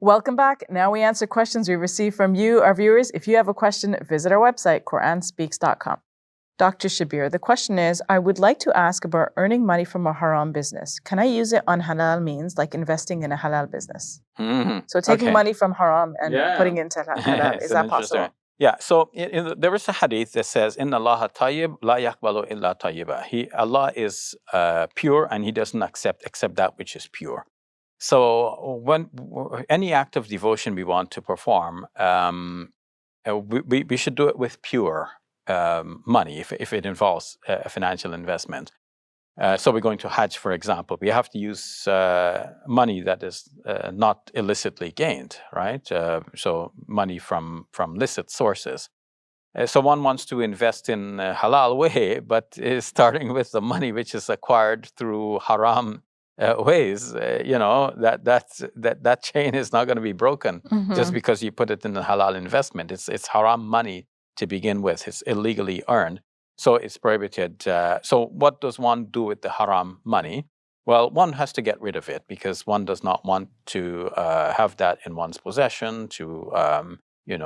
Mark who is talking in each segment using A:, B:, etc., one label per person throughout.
A: Welcome back. Now we answer questions we receive from you, our viewers. If you have a question, visit our website, QuranSpeaks.com. Dr. Shabir, the question is, I would like to ask about earning money from a haram business. Can I use it on halal means, like investing in a halal business?
B: Mm-hmm.
A: So taking money from haram and putting it into halal, is that possible?
B: Yeah, so there is a hadith that says, Inna Allah tayyib la yaqbalu illa tayyiba. Allah is pure and He doesn't accept except that which is pure. So when any act of devotion we want to perform, we should do it with pure money if it involves a financial investment. So we're going to Hajj, for example. We have to use money that is not illicitly gained, right? So money from licit sources. So one wants to invest in a halal way, but is starting with the money which is acquired through haram ways. That chain is not going to be broken just because you put it in a halal investment. It's haram money to begin with. It's illegally earned. So it's prohibited. So what does one do with the haram money? Well, one has to get rid of it because one does not want to have that in one's possession, to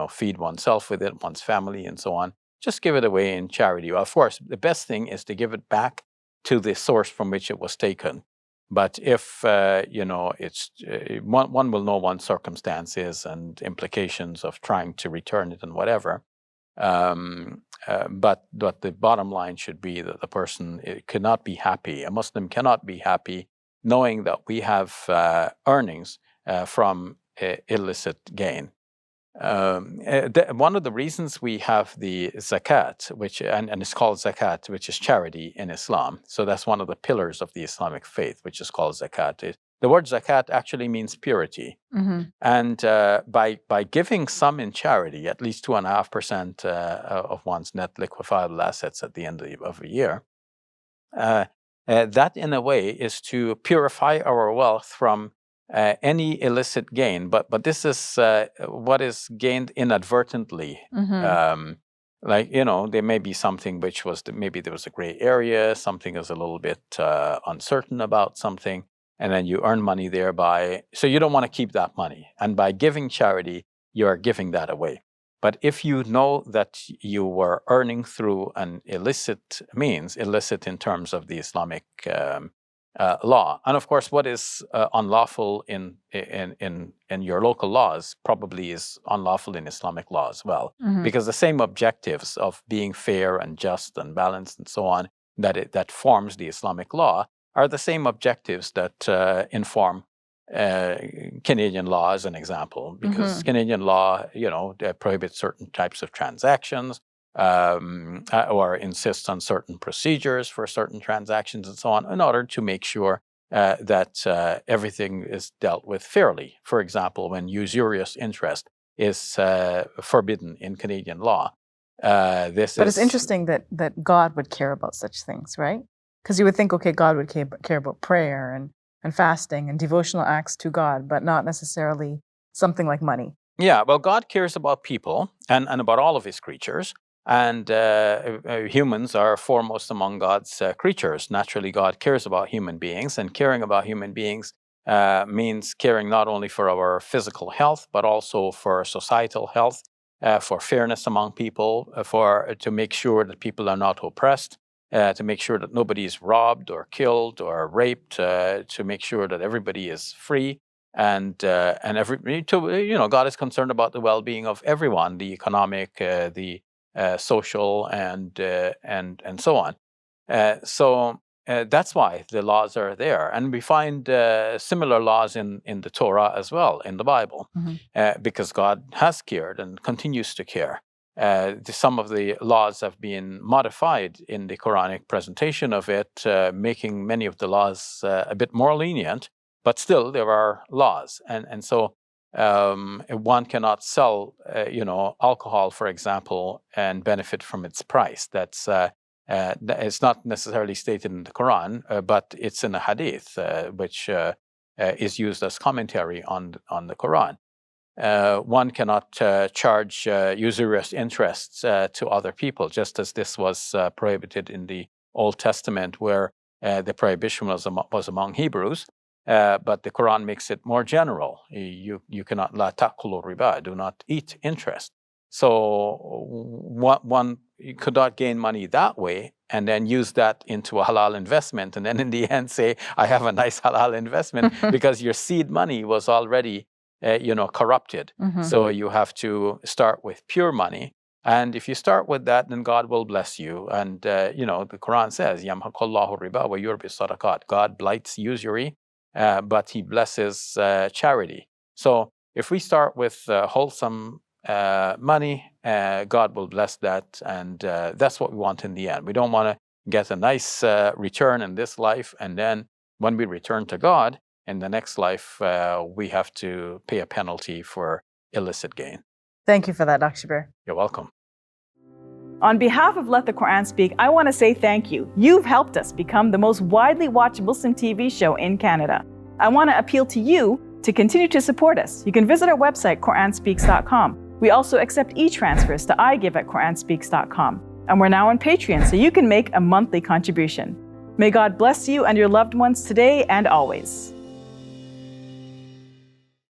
B: feed oneself with it, one's family, and so on. Just give it away in charity. Well, of course, the best thing is to give it back to the source from which it was taken. But if it's one will know one's circumstances and implications of trying to return it and whatever. But the bottom line should be that the person cannot be happy. A Muslim cannot be happy knowing that we have earnings from illicit gain. One of the reasons we have the zakat, and it's called zakat, which is charity in Islam. So that's one of the pillars of the Islamic faith, which is called zakat. The word zakat actually means purity. And by giving some in charity, at least 2.5% of one's net liquefiable assets at the end of a year, that in a way is to purify our wealth from any illicit gain. But this is what is gained inadvertently. There may be something which was, maybe there was a gray area, something is a little bit uncertain about something, and then you earn money thereby. So you don't want to keep that money. And by giving charity, you are giving that away. But if you know that you were earning through an illicit means, illicit in terms of the Islamic law, and of course, what is unlawful in your local laws probably is unlawful in Islamic law as well, because the same objectives of being fair and just and balanced and so on that forms the Islamic law are the same objectives that inform Canadian law, as an example, because Canadian law, prohibits certain types of transactions. Or insists on certain procedures for certain transactions and so on, in order to make sure that everything is dealt with fairly. For example, when usurious interest is forbidden in Canadian law. But
A: it's interesting that God would care about such things, right? Because you would think, okay, God would care about prayer and fasting and devotional acts to God, but not necessarily something like money.
B: Yeah, well, God cares about people and about all of His creatures. And humans are foremost among God's creatures. Naturally, God cares about human beings, and caring about human beings means caring not only for our physical health, but also for societal health, for fairness among people, to make sure that people are not oppressed, to make sure that nobody is robbed or killed or raped, to make sure that everybody is free. And God is concerned about the well-being of everyone, the economic, the social, and so on. So that's why the laws are there, and we find similar laws in the Torah as well, in the Bible, because God has cared and continues to care. Some of the laws have been modified in the Quranic presentation of it, making many of the laws a bit more lenient, but still there are laws, and so one cannot sell, alcohol, for example, and benefit from its price. It's not necessarily stated in the Quran, but it's in a hadith, which is used as commentary on the Quran. One cannot charge usurious interests to other people, just as this was prohibited in the Old Testament, where the prohibition was among Hebrews. but the Quran makes it more general. You cannot la taqulu riba, do not eat interest. So one you could not gain money that way and then use that into a halal investment and then in the end say, I have a nice halal investment because your seed money was already corrupted. So you have to start with pure money. And if you start with that, then God will bless you. And, the Quran says, Yamhaqallahu riba wa yurbi sadaqat. God blights usury, but he blesses charity. So if we start with wholesome money, God will bless that. And that's what we want in the end. We don't want to get a nice return in this life. And then when we return to God in the next life, we have to pay a penalty for illicit gain.
A: Thank you for that, Dr. Shabir.
B: You're welcome.
A: On behalf of Let the Quran Speak, I want to say thank you. You've helped us become the most widely watched Muslim TV show in Canada. I want to appeal to you to continue to support us. You can visit our website, QuranSpeaks.com. We also accept e-transfers to iGive at QuranSpeaks.com. And we're now on Patreon, so you can make a monthly contribution. May God bless you and your loved ones today and always.